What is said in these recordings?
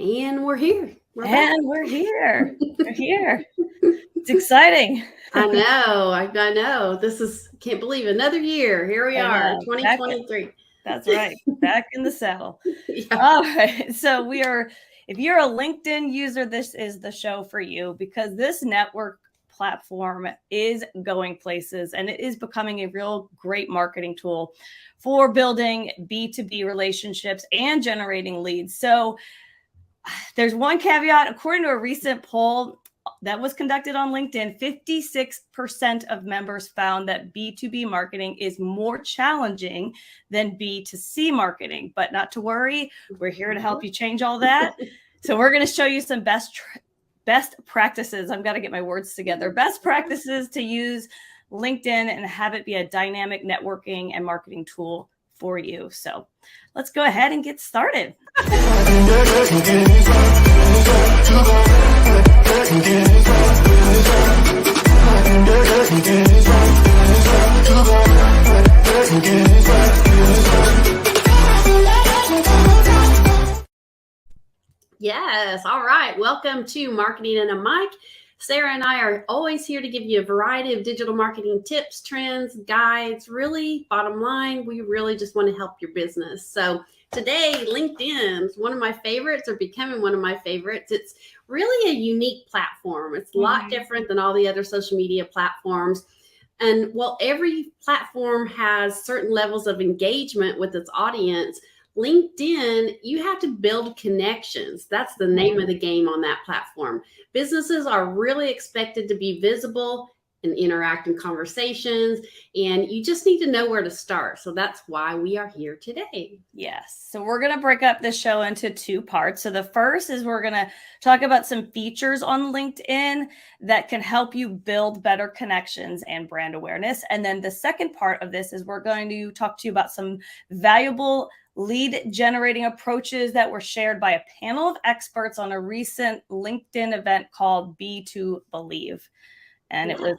And we're here. We're here. We're here. It's exciting. I know. Can't believe another year. Here we are, 2023. That's right. Back in the saddle. Yeah. All right. So if you're a LinkedIn user, this is the show for you because this network platform is going places and it is becoming a real great marketing tool for building B2B relationships and generating leads. So there's one caveat. According to a recent poll that was conducted on LinkedIn, 56% of members found that B2B marketing is more challenging than B2C marketing. But not to worry, we're here to help you change all that. So we're going to show you some best practices. I've got to get my words together. Best practices to use LinkedIn and have it be a dynamic networking and marketing tool for you. So let's go ahead and get started. Yes. All right. Welcome to Marketing and a Mic. Sarah and I are always here to give you a variety of digital marketing tips, trends, guides. Really, bottom line, we really just want to help your business. So today, LinkedIn is one of my favorites, or becoming one of my favorites. It's really a unique platform. It's a lot different than all the other social media platforms. And while every platform has certain levels of engagement with its audience, LinkedIn, you have to build connections. That's the name of the game on that platform. Businesses are really expected to be visible and interact in conversations, and you just need to know where to start. So that's why we are here today. Yes. So we're going to break up this show into two parts. So the first is we're going to talk about some features on LinkedIn that can help you build better connections and brand awareness. And then the second part of this is we're going to talk to you about some valuable lead generating approaches that were shared by a panel of experts on a recent LinkedIn event called B2Believe. And it was,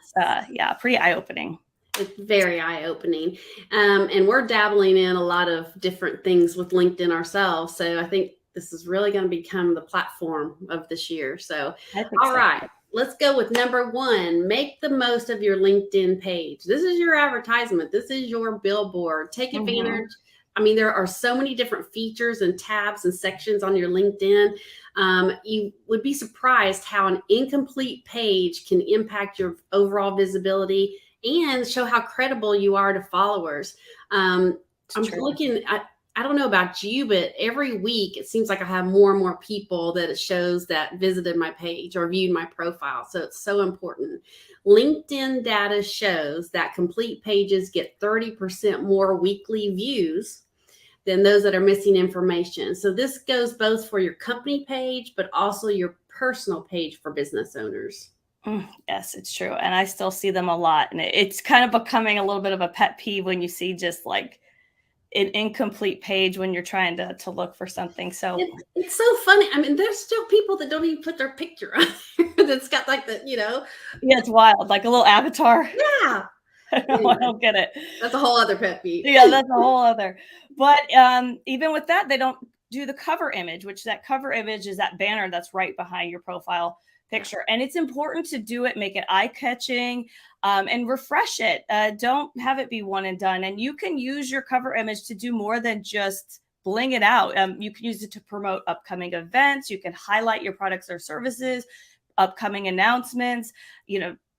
pretty eye-opening. It's very eye-opening. And we're dabbling in a lot of different things with LinkedIn ourselves. So I think this is really going to become the platform of this year. So, all right, let's go with number one. Make the most of your LinkedIn page. This is your advertisement. This is your billboard. Take advantage. I mean, there are so many different features and tabs and sections on your LinkedIn. You would be surprised how an incomplete page can impact your overall visibility and show how credible you are to followers. I'm looking at, I don't know about you, but every week it seems like I have more and more people that it shows that visited my page or viewed my profile. So it's so important. LinkedIn data shows that complete pages get 30% more weekly views than those that are missing information. So this goes both for your company page, but also your personal page for business owners. Yes, it's true. And I still see them a lot. And it's kind of becoming a little bit of a pet peeve when you see just like an incomplete page when you're trying to look for something. So it's so funny. I mean, there's still people that don't even put their picture on there that's got like the, Yeah, it's wild. Like a little avatar. Yeah. Anyway, I don't get it. That's a whole other pet peeve. Yeah, that's a whole other. But even with that, they don't do the cover image, which that cover image is that banner that's right behind your profile picture. And it's important to do it, make it eye-catching, and refresh it. Don't have it be one and done. And you can use your cover image to do more than just bling it out. You can use it to promote upcoming events. You can highlight your products or services, upcoming announcements,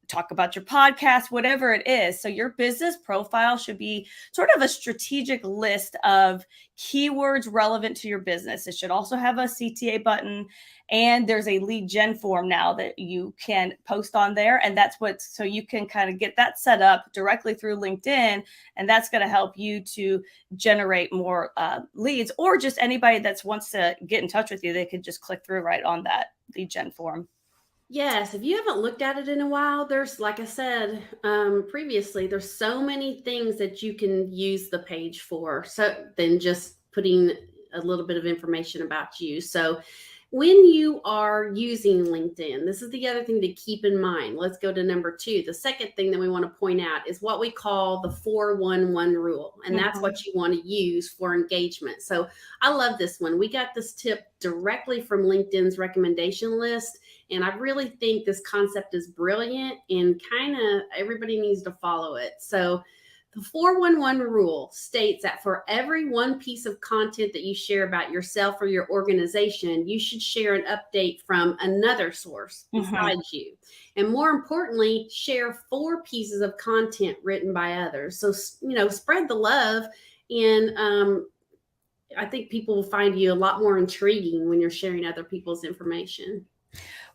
talk about your podcast, whatever it is. So your business profile should be sort of a strategic list of keywords relevant to your business. It should also have a CTA button, and there's a lead gen form now that you can post on there. And so you can kind of get that set up directly through LinkedIn. And that's going to help you to generate more leads, or just anybody that wants to get in touch with you. They could just click through right on that lead gen form. Yes, if you haven't looked at it in a while, there's, like I said previously, there's so many things that you can use the page for, so than just putting a little bit of information about you. So when you are using LinkedIn, this is the other thing to keep in mind. Let's go to number 2. The second thing that we want to point out is what we call the 411 rule. And that's what you want to use for engagement. So I love this one. We got this tip directly from LinkedIn's recommendation list. And I really think this concept is brilliant and kind of everybody needs to follow it. So the 411 rule states that for every one piece of content that you share about yourself or your organization, you should share an update from another source besides you. And more importantly, share 4 pieces of content written by others. So, spread the love. And I think people will find you a lot more intriguing when you're sharing other people's information.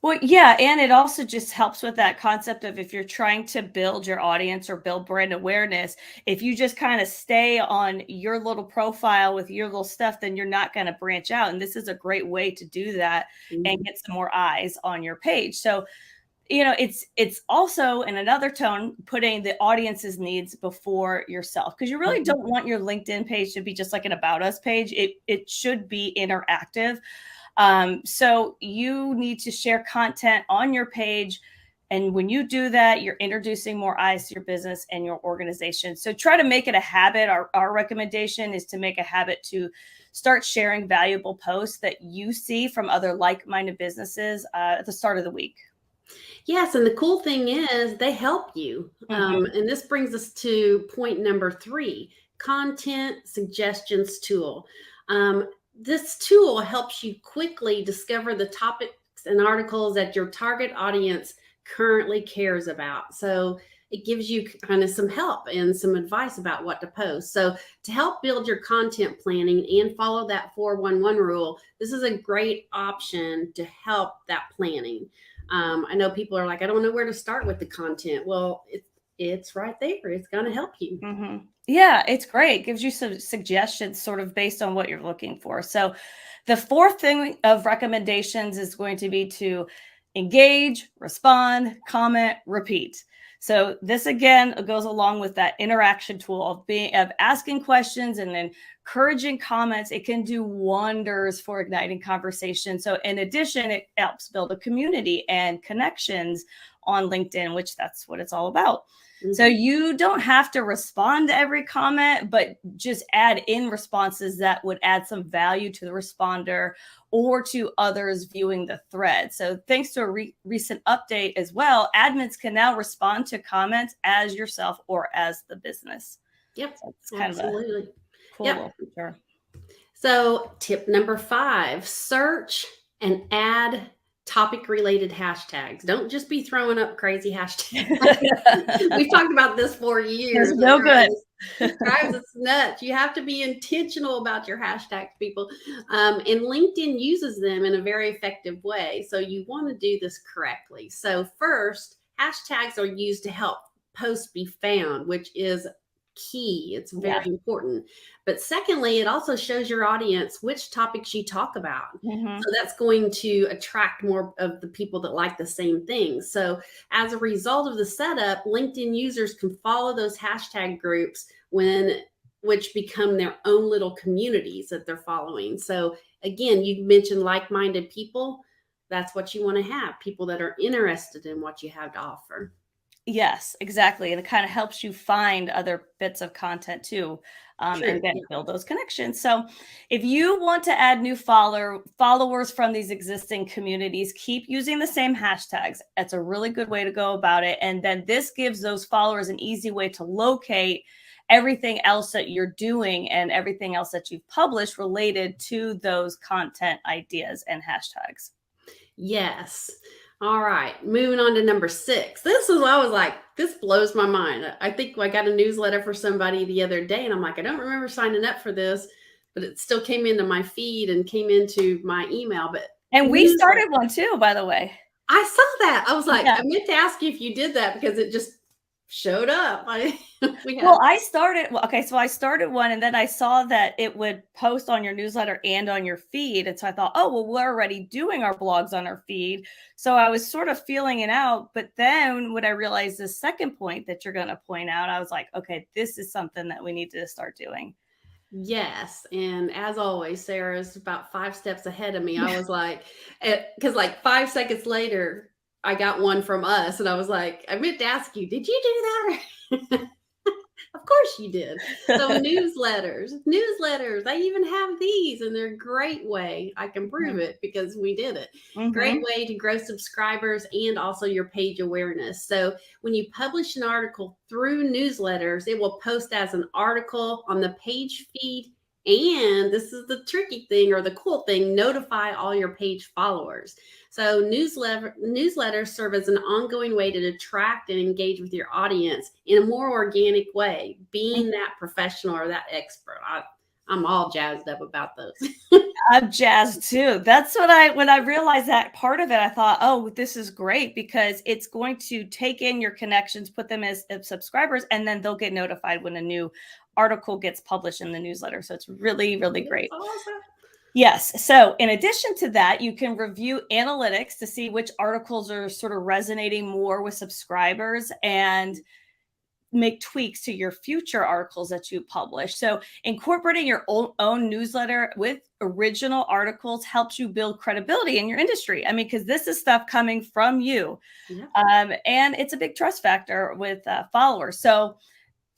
Well, yeah, and it also just helps with that concept of if you're trying to build your audience or build brand awareness, if you just kind of stay on your little profile with your little stuff, then you're not going to branch out. And this is a great way to do that and get some more eyes on your page. So, it's also in another tone, putting the audience's needs before yourself, because you really don't want your LinkedIn page to be just like an About Us page. It should be interactive. So you need to share content on your page. And when you do that, you're introducing more eyes to your business and your organization. So try to make it a habit. Our recommendation is to make a habit to start sharing valuable posts that you see from other like-minded businesses at the start of the week. Yes, and the cool thing is they help you. And this brings us to point number 3, content suggestions tool. This tool helps you quickly discover the topics and articles that your target audience currently cares about. So it gives you kind of some help and some advice about what to post. So to help build your content planning and follow that 411 rule, this is a great option to help that planning. I know people are like, I don't know where to start with the content. Well, it's right there. It's going to help you. Yeah, it's great. It gives you some suggestions sort of based on what you're looking for. So the 4th thing of recommendations is going to be to engage, respond, comment, repeat. So this again goes along with that interaction tool of asking questions and encouraging comments. It can do wonders for igniting conversation. So in addition, it helps build a community and connections on LinkedIn, which that's what it's all about. So you don't have to respond to every comment, but just add in responses that would add some value to the responder or to others viewing the thread. So thanks to a recent update as well, admins can now respond to comments as yourself or as the business. Yep, so it's kind absolutely. of a cool little feature. So tip number 5, search and add topic related hashtags. Don't just be throwing up crazy hashtags. We've talked about this for years. It's no good. Drives us nuts. You have to be intentional about your hashtags, people. And LinkedIn uses them in a very effective way. So you want to do this correctly. So first, hashtags are used to help posts be found, which is key. It's very important. But secondly, it also shows your audience which topics you talk about. So that's going to attract more of the people that like the same things. So as a result of the setup, LinkedIn users can follow those hashtag groups which become their own little communities that they're following. So again, you mentioned like-minded people. That's what you want to have, people that are interested in what you have to offer. Yes, exactly. And it kind of helps you find other bits of content too, and then build those connections. So if you want to add new followers from these existing communities, keep using the same hashtags. That's a really good way to go about it. And then this gives those followers an easy way to locate everything else that you're doing and everything else that you've published related to those content ideas and hashtags. Yes. All right, moving on to number 6. This is, I was like, this blows my mind. I think I got a newsletter for somebody the other day, and I'm like, I don't remember signing up for this, but it still came into my feed and came into my email. And we started one too, by the way. I saw that. I was like, I meant to ask you if you did that because it just showed up. I started one, and then I saw that it would post on your newsletter and on your feed. And so I thought, oh, well, we're already doing our blogs on our feed. So I was sort of feeling it out. But then when I realized the second point that you're going to point out, I was like, okay, this is something that we need to start doing. Yes. And as always, Sarah's about 5 steps ahead of me. I was like, because like 5 seconds later, I got one from us, and I was like, I meant to ask you, did you do that? Of course you did. So newsletters, I even have these, and they're a great way. I can prove it because we did it. Great way to grow subscribers and also your page awareness. So when you publish an article through newsletters, it will post as an article on the page feed. And this is the tricky thing, or the cool thing, notify all your page followers. So newsletters serve as an ongoing way to attract and engage with your audience in a more organic way, being that professional or that expert. I'm all jazzed up about those. I'm jazzed too. That's what when I realized that part of it, I thought, oh, this is great, because it's going to take in your connections, put them as subscribers, and then they'll get notified when a new article gets published in the newsletter. So it's really, really great. Awesome. Yes. So in addition to that, you can review analytics to see which articles are sort of resonating more with subscribers and make tweaks to your future articles that you publish. So incorporating your own newsletter with original articles helps you build credibility in your industry. I mean, because this is stuff coming from you. Yeah. And it's a big trust factor with followers. So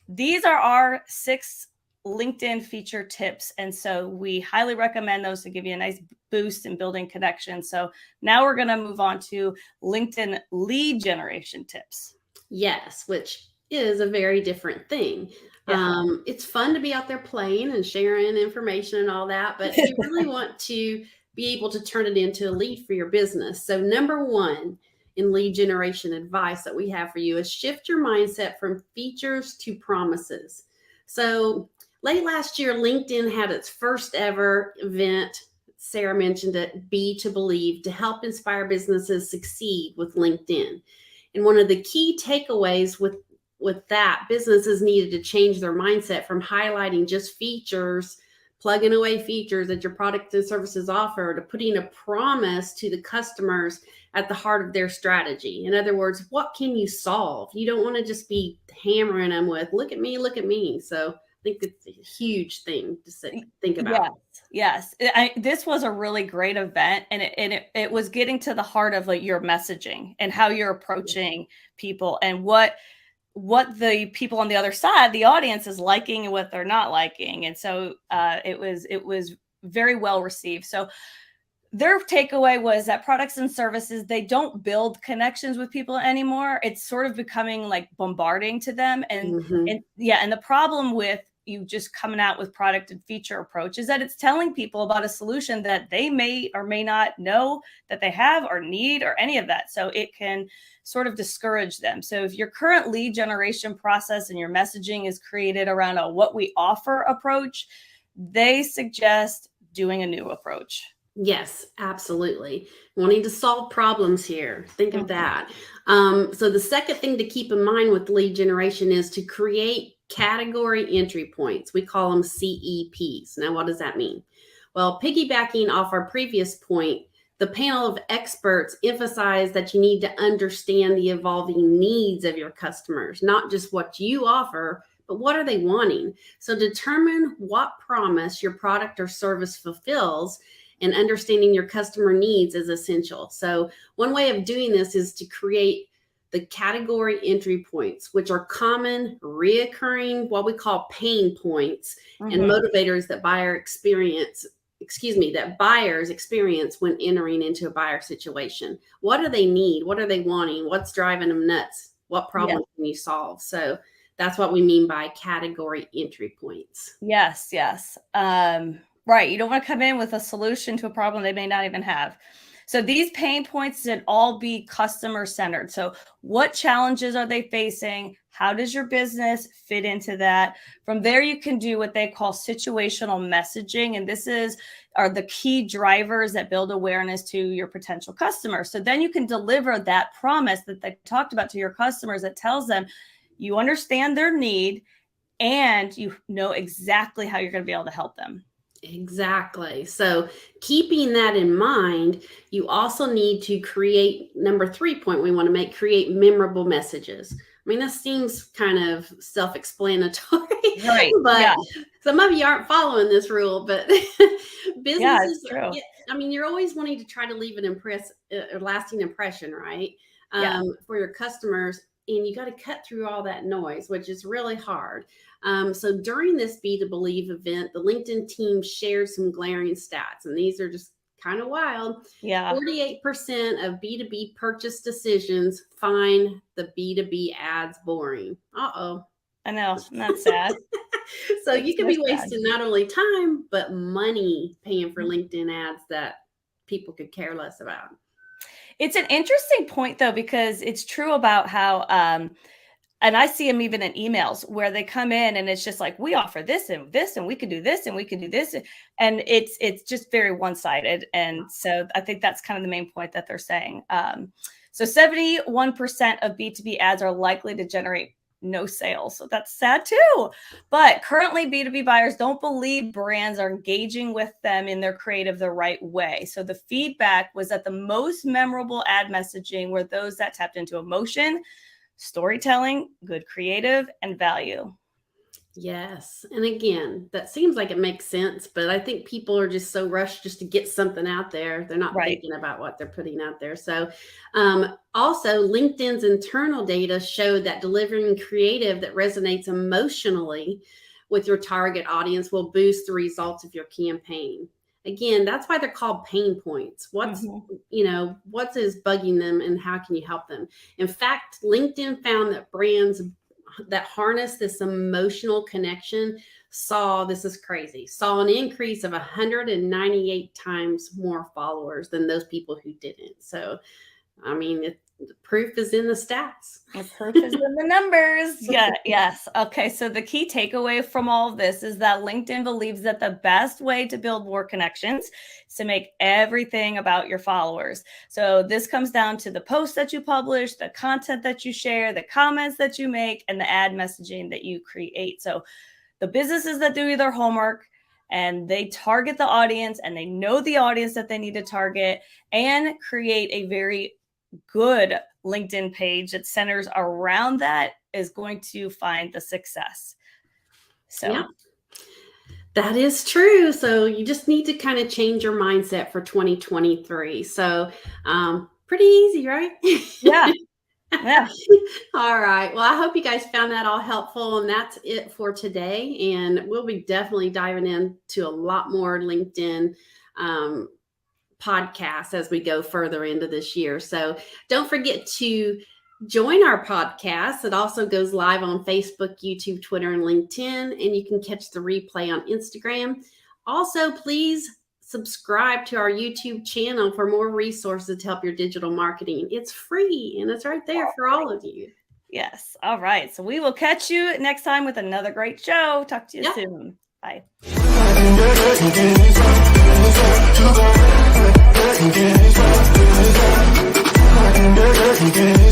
these are our 6 LinkedIn feature tips. And so we highly recommend those to give you a nice boost in building connections. So now we're going to move on to LinkedIn lead generation tips. Yes, which is a very different thing. Yeah. It's fun to be out there playing and sharing information and all that, but you really want to be able to turn it into a lead for your business. So number 1 in lead generation advice that we have for you is shift your mindset from features to promises. So late last year, LinkedIn had its first ever event. Sarah mentioned it, Be to Believe, to help inspire businesses succeed with LinkedIn. And one of the key takeaways with that, businesses needed to change their mindset from highlighting just features, plugging away features that your product and services offer, to putting a promise to the customers at the heart of their strategy. In other words, what can you solve? You don't want to just be hammering them with, look at me, look at me. So I think it's a huge thing to think about. Yes. This was a really great event, and it was getting to the heart of like your messaging and how you're approaching people, and what the people on the other side, the audience, is liking and what they're not liking. And so it was very well received. So their takeaway was that products and services, they don't build connections with people anymore. It's sort of becoming like bombarding to them. And the problem with you just coming out with product and feature approach is that it's telling people about a solution that they may or may not know that they have or need or any of that. So it can sort of discourage them. So if your current lead generation process and your messaging is created around a what we offer approach, they suggest doing a new approach. Yes, absolutely. Wanting to solve problems here. Think of that. So the second thing to keep in mind with lead generation is to create category entry points. We call them CEPs. Now, what does that mean? Well, piggybacking off our previous point, the panel of experts emphasize that you need to understand the evolving needs of your customers, not just what you offer, but what are they wanting? So determine what promise your product or service fulfills, and understanding your customer needs is essential. So one way of doing this is to create the category entry points, which are common, reoccurring, what we call pain points, and motivators that buyers experience when entering into a buyer situation. What do they need? What are they wanting? What's driving them nuts? What problem can you solve? So that's what we mean by category entry points. Yes. Right. You don't want to come in with a solution to a problem they may not even have. So these pain points should all be customer centered. So what challenges are they facing? How does your business fit into that? From there, you can do what they call situational messaging. And this are the key drivers that build awareness to your potential customers. So then you can deliver that promise that they talked about to your customers that tells them you understand their need and you know exactly how you're going to be able to help them. Exactly. So keeping that in mind, you also need to create, number 3 point we want to make, create memorable messages. I mean, this seems kind of self-explanatory, right? but Some of you aren't following this rule, but businesses, Yeah, it's true. I mean, you're always wanting to try to leave an lasting impression, right? For your customers, and you got to cut through all that noise, which is really hard. So during this Be to Believe event, the LinkedIn team shared some glaring stats, and these are just kind of wild. Yeah. 48% of B2B purchase decisions find the B2B ads boring. Uh-oh. I know. That's sad. So you can be wasting not only time, but money paying for LinkedIn ads that people could care less about. It's an interesting point, though, because it's true about how, and I see them even in emails where they come in and it's just like, we offer this and this, and we can do this and we can do this. And it's just very one-sided. And so I think that's kind of the main point that they're saying. So 71% of B2B ads are likely to generate no sales. So that's sad too. But currently B2B buyers don't believe brands are engaging with them in their creative the right way. So the feedback was that the most memorable ad messaging were those that tapped into emotion, storytelling, good creative, and value. Yes. And again, that seems like it makes sense, but I think people are just so rushed just to get something out there. They're not thinking about what they're putting out there. So also LinkedIn's internal data showed that delivering creative that resonates emotionally with your target audience will boost the results of your campaign. Again, that's why they're called pain points. What's is bugging them and how can you help them? In fact, LinkedIn found that brands that harness this emotional connection saw an increase of 198 times more followers than those people who didn't. So, I mean, the proof is in the stats. The proof is in the numbers. Yeah. Yes. Okay. So the key takeaway from all of this is that LinkedIn believes that the best way to build more connections is to make everything about your followers. So this comes down to the posts that you publish, the content that you share, the comments that you make, and the ad messaging that you create. So the businesses that do their homework and they target the audience and they know the audience that they need to target and create a very good LinkedIn page that centers around that is going to find the success. So yeah, that is true. So you just need to kind of change your mindset for 2023. So pretty easy, right? Yeah. Yeah. All right. Well, I hope you guys found that all helpful. And that's it for today. And we'll be definitely diving into a lot more LinkedIn podcasts as we go further into this year. So don't forget to join our podcast. It also goes live on Facebook, YouTube, Twitter, and LinkedIn, and you can catch the replay on Instagram. Also, please subscribe to our YouTube channel for more resources to help your digital marketing. It's free and it's right there for all of you. Yes. All right. So we will catch you next time with another great show. Talk to you soon. Bye. Again.